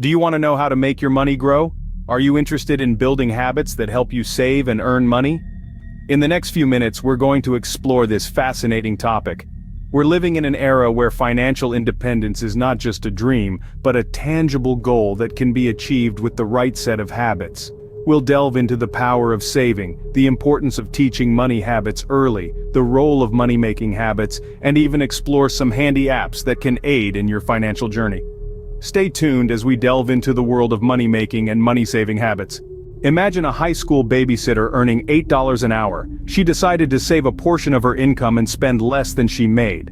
Do you want to know how to make your money grow? Are you interested in building habits that help you save and earn money? In the next few minutes, we're going to explore this fascinating topic. We're living in an era where financial independence is not just a dream, but a tangible goal that can be achieved with the right set of habits. We'll delve into the power of saving, the importance of teaching money habits early, the role of money-making habits, and even explore some handy apps that can aid in your financial journey. Stay tuned as we delve into the world of money-making and money-saving habits. Imagine a high school babysitter earning $8 an hour. She decided to save a portion of her income and spend less than she made.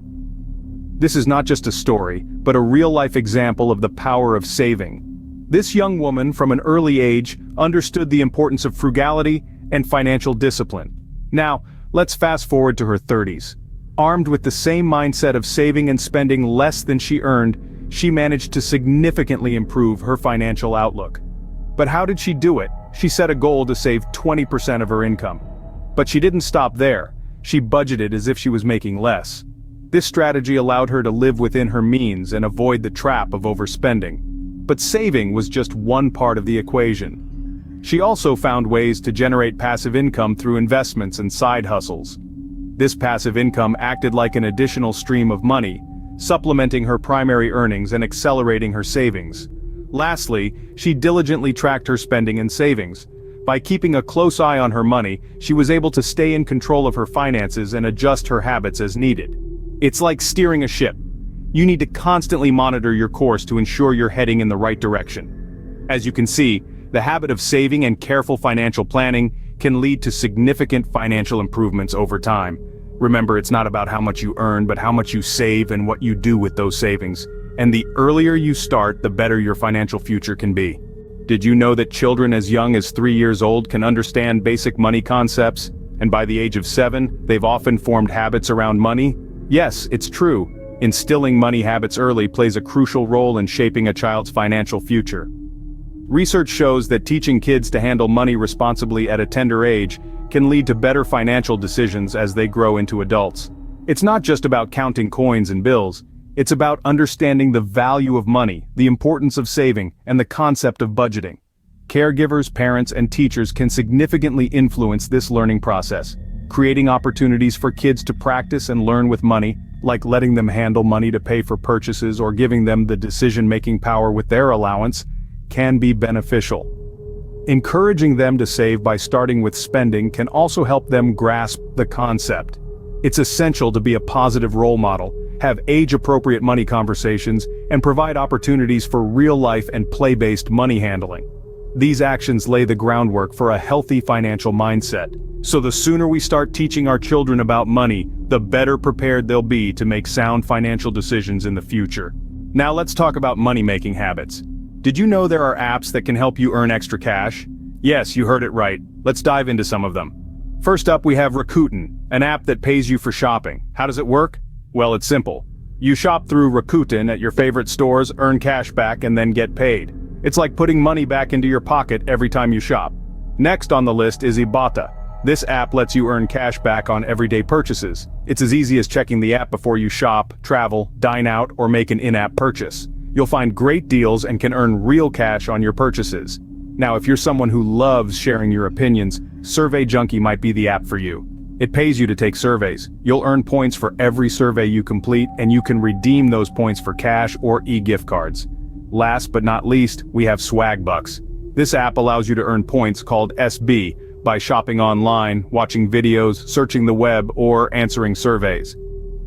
This is not just a story, but a real-life example of the power of saving. This young woman, from an early age, understood the importance of frugality and financial discipline. Now, let's fast forward to her 30s. Armed with the same mindset of saving and spending less than she earned, she managed to significantly improve her financial outlook. But how did she do it? She set a goal to save 20% of her income. But she didn't stop there. She budgeted as if she was making less. This strategy allowed her to live within her means and avoid the trap of overspending. But saving was just one part of the equation. She also found ways to generate passive income through investments and side hustles. This passive income acted like an additional stream of money, supplementing her primary earnings and accelerating her savings. Lastly, she diligently tracked her spending and savings. By keeping a close eye on her money, she was able to stay in control of her finances and adjust her habits as needed. It's like steering a ship. You need to constantly monitor your course to ensure you're heading in the right direction. As you can see, the habit of saving and careful financial planning can lead to significant financial improvements over time. Remember, it's not about how much you earn, but how much you save and what you do with those savings. And the earlier you start, the better your financial future can be. Did you know that children as young as 3 years old can understand basic money concepts? And by the age of 7, they've often formed habits around money? Yes, it's true. Instilling money habits early plays a crucial role in shaping a child's financial future. Research shows that teaching kids to handle money responsibly at a tender age can lead to better financial decisions as they grow into adults. It's not just about counting coins and bills. It's about understanding the value of money, the importance of saving, and the concept of budgeting. Caregivers, parents, and teachers can significantly influence this learning process, creating opportunities for kids to practice and learn with money, like letting them handle money to pay for purchases or giving them the decision-making power with their allowance, can be beneficial. Encouraging them to save by starting with spending can also help them grasp the concept. It's essential to be a positive role model, have age-appropriate money conversations, and provide opportunities for real-life and play-based money handling. These actions lay the groundwork for a healthy financial mindset. So the sooner we start teaching our children about money, the better prepared they'll be to make sound financial decisions in the future. Now let's talk about money-making habits. Did you know there are apps that can help you earn extra cash? Yes, you heard it right. Let's dive into some of them. First up, we have Rakuten, an app that pays you for shopping. How does it work? Well, it's simple. You shop through Rakuten at your favorite stores, earn cash back, and then get paid. It's like putting money back into your pocket every time you shop. Next on the list is Ibotta. This app lets you earn cash back on everyday purchases. It's as easy as checking the app before you shop, travel, dine out, or make an in-app purchase. You'll find great deals and can earn real cash on your purchases. Now, if you're someone who loves sharing your opinions, Junkie might be the app for you. It pays you to take surveys. You'll earn points for every survey you complete, and you can redeem those points for cash or e-gift cards. Last but not least, we have Swagbucks. This app allows you to earn points called SB by shopping online, watching videos, searching the web, or answering surveys.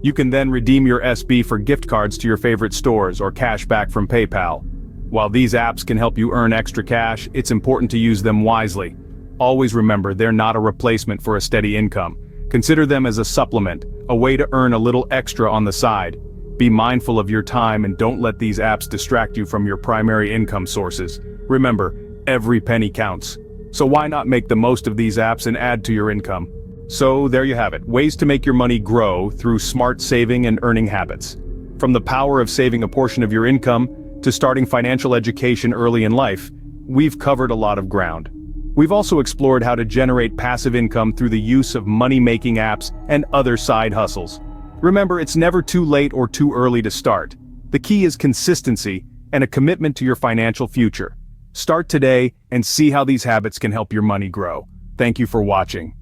You can then redeem your SB for gift cards to your favorite stores or cash back from PayPal. While these apps can help you earn extra cash, it's important to use them wisely. Always remember, they're not a replacement for a steady income. Consider them as a supplement, a way to earn a little extra on the side. Be mindful of your time and don't let these apps distract you from your primary income sources. Remember, every penny counts. So why not make the most of these apps and add to your income? So there you have it, ways to make your money grow through smart saving and earning habits. From the power of saving a portion of your income to starting financial education early in life, we've covered a lot of ground. We've also explored how to generate passive income through the use of money-making apps and other side hustles. Remember, it's never too late or too early to start. The key is consistency and a commitment to your financial future. Start today and see how these habits can help your money grow. Thank you for watching.